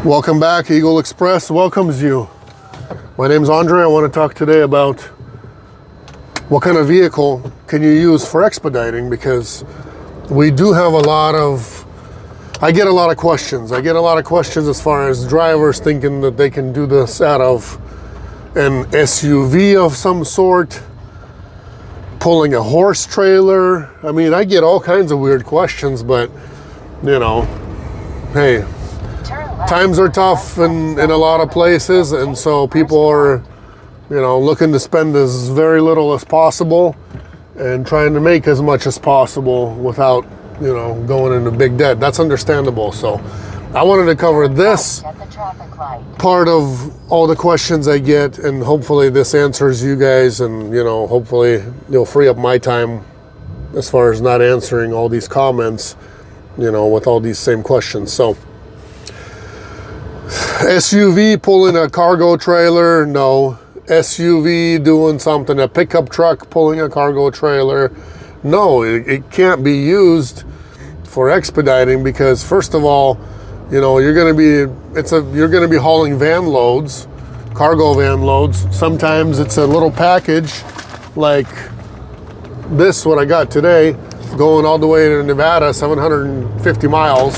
Welcome back. Eagle Express welcomes you. My name's Andre. I want to talk today about what kind of vehicle can you use for expediting, because we do have I get a lot of questions. I get a lot of questions as far as drivers thinking that they can do this out of an SUV of some sort, pulling a horse trailer. I mean, I get all kinds of weird questions, but you know, hey, times are tough in a lot of places, and so people are, looking to spend as very little as possible and trying to make as much as possible without, going into big debt. That's understandable. So I wanted to cover this part of all the questions I get, and hopefully this answers you guys, and hopefully you'll free up my time as far as not answering all these comments, with all these same questions. So SUV pulling a cargo trailer, no. SUV doing something, a pickup truck pulling a cargo trailer, no. It can't be used for expediting, because first of all, you're going to be hauling van loads, cargo van loads. Sometimes it's a little package like this, what I got today, going all the way to Nevada, 750 miles,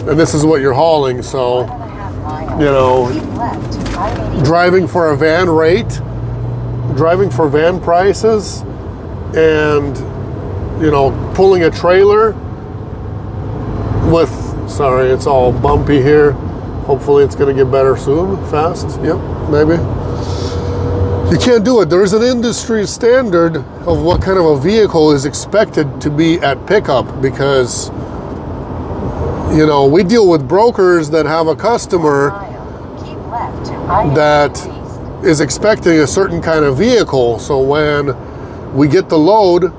and this is what you're hauling. So driving for a van rate, driving for van prices, and pulling a trailer with, sorry, it's all bumpy here. Hopefully it's going to get better soon, fast. Yep, maybe. You can't do it. There's an industry standard of what kind of a vehicle is expected to be at pickup, because we deal with brokers that have a customer that is expecting a certain kind of vehicle. So when we get the load,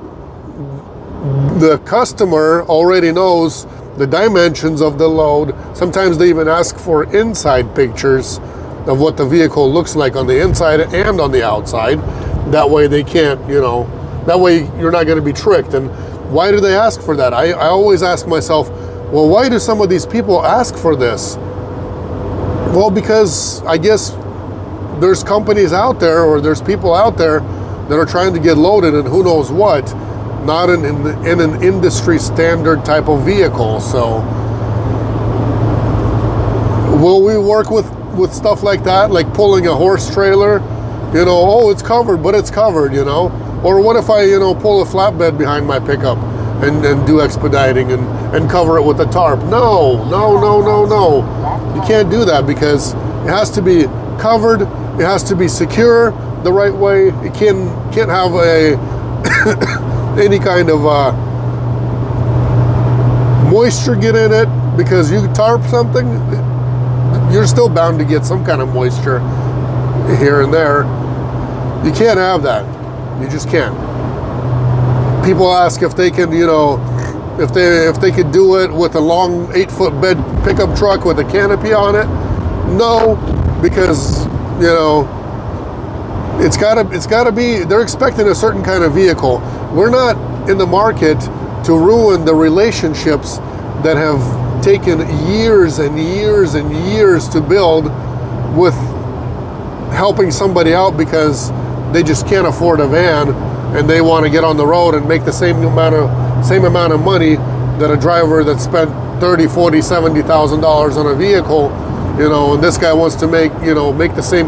the customer already knows the dimensions of the load. Sometimes they even ask for inside pictures of what the vehicle looks like on the inside and on the outside. That way they can't, that way you're not going to be tricked. And why do they ask for that? I always ask myself, well, why do some of these people ask for this? Well, because I guess there's companies out there, or there's people out there that are trying to get loaded in who knows what, not in an industry standard type of vehicle. So will we work with stuff like that, like pulling a horse trailer? Oh, it's covered, but it's covered, Or what if I, pull a flatbed behind my pickup and do expediting and cover it with a tarp? No. You can't do that, because it has to be covered. It has to be secure the right way. It can't have any kind of moisture get in it, because you tarp something, you're still bound to get some kind of moisture here and there. You can't have that. You just can't. People ask if they can, if they could do it with a long 8-foot bed pickup truck with a canopy on it. No, because it's gotta be. They're expecting a certain kind of vehicle. We're not in the market to ruin the relationships that have taken years and years and years to build with helping somebody out because they just can't afford a van and they want to get on the road and make the same amount of money that a driver that spent $30,000, $40,000, $70,000 on a vehicle, and this guy wants to make the same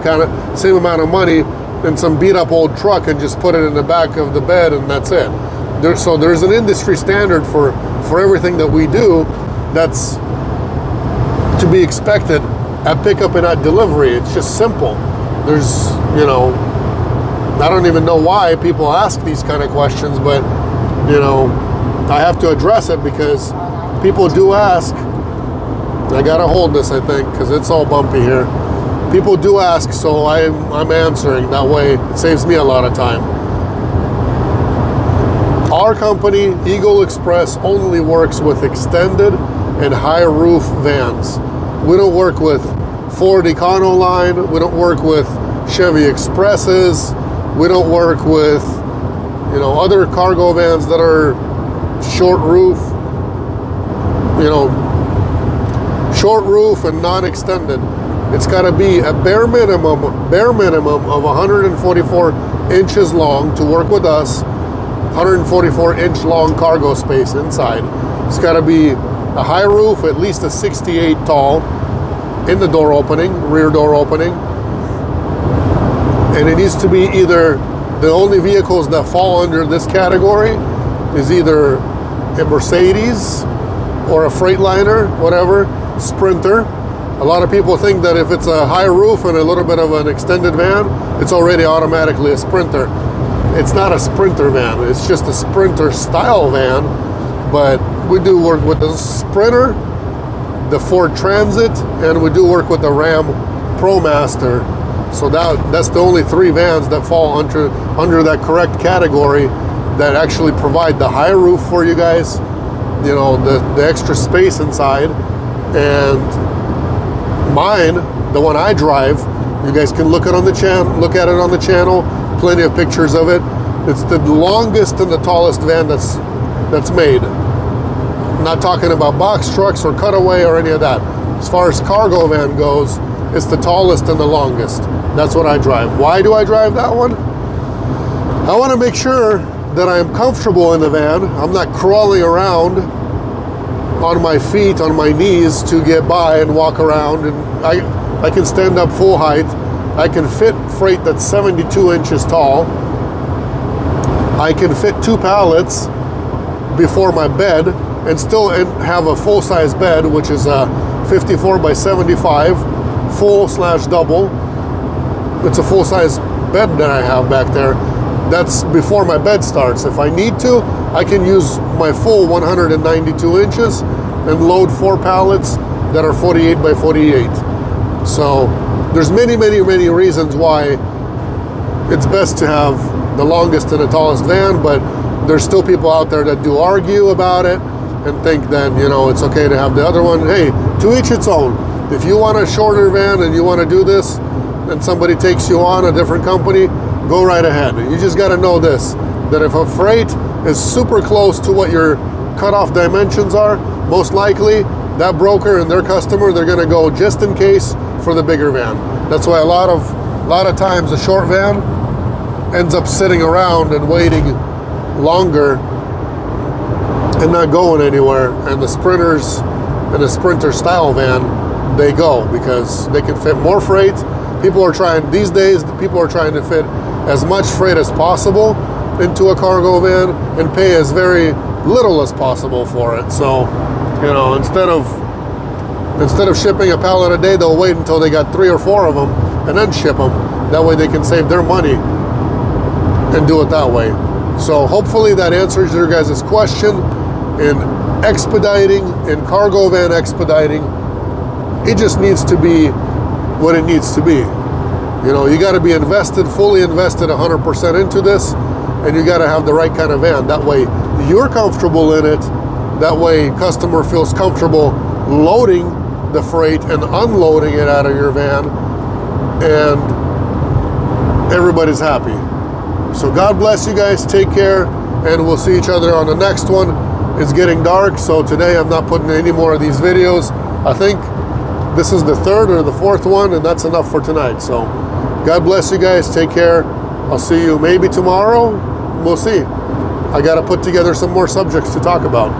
amount of money in some beat up old truck and just put it in the back of the bed, and that's it. So there's an industry standard for everything that we do that's to be expected at pickup and at delivery. It's just simple. There's, I don't even know why people ask these kind of questions, but, I have to address it because people do ask. I gotta hold this, I think, because it's all bumpy here. People do ask, so I'm answering. That way it saves me a lot of time. Our company, Eagle Express, only works with extended and high roof vans. We don't work with Ford Econoline. We don't work with Chevy Expresses. We don't work with, other cargo vans that are short roof, short roof and non-extended. It's got to be a bare minimum of 144 inches long to work with us. 144 inch long cargo space inside. It's got to be a high roof, at least a 68 tall in the door opening, rear door opening. And it needs to be either, the only vehicles that fall under this category is either a Mercedes or a Freightliner, whatever, Sprinter. A lot of people think that if it's a high roof and a little bit of an extended van, it's already automatically a Sprinter. It's not a Sprinter van, it's just a Sprinter style van, but we do work with the Sprinter, the Ford Transit, and we do work with the Ram ProMaster. So that's the only 3 vans that fall under that correct category that actually provide the high roof for you guys, you know, the extra space inside. And mine, the one I drive, you guys can look at it on the channel. Plenty of pictures of it. It's the longest and the tallest van that's made. I'm not talking about box trucks or cutaway or any of that. As far as cargo van goes, it's the tallest and the longest. That's what I drive. Why do I drive that one? I want to make sure that I am comfortable in the van. I'm not crawling around on my feet, on my knees to get by and walk around. And I can stand up full height. I can fit freight that's 72 inches tall. I can fit 2 pallets before my bed and still have a full-size bed, which is a 54 by 75, full/double. It's a full-size bed that I have back there. That's before my bed starts. If I need to, I can use my full 192 inches and load 4 pallets that are 48 by 48. So there's many reasons why it's best to have the longest and the tallest van, but there's still people out there that do argue about it and think that, you know, it's okay to have the other one. Hey, to each its own. If you want a shorter van and you want to do this and somebody takes you on, a different company, go right ahead. You just got to know this, that if a freight is super close to what your cutoff dimensions are, most likely that broker and their customer, they're going to go just in case for the bigger van. That's why a lot of times a short van ends up sitting around and waiting longer and not going anywhere. And the Sprinters and the Sprinter style van, they go because they can fit more freight. These days, people are trying to fit as much freight as possible into a cargo van and pay as very little as possible for it. So, you know, instead of shipping a pallet a day, they'll wait until they got 3 or 4 of them and then ship them. That way they can save their money and do it that way. So hopefully that answers your guys' question. In expediting, in cargo van expediting, it just needs to be what it needs to be. You know, you got to be fully invested 100% into this, and you got to have the right kind of van. That way you're comfortable in it. That way customer feels comfortable loading the freight and unloading it out of your van, and everybody's happy. So God bless you guys. Take care, and we'll see each other on the next one. It's getting dark, so today I'm not putting any more of these videos. I think this is the 3rd or the 4th one, and that's enough for tonight. So God bless you guys. Take care. I'll see you maybe tomorrow. We'll see. I got to put together some more subjects to talk about.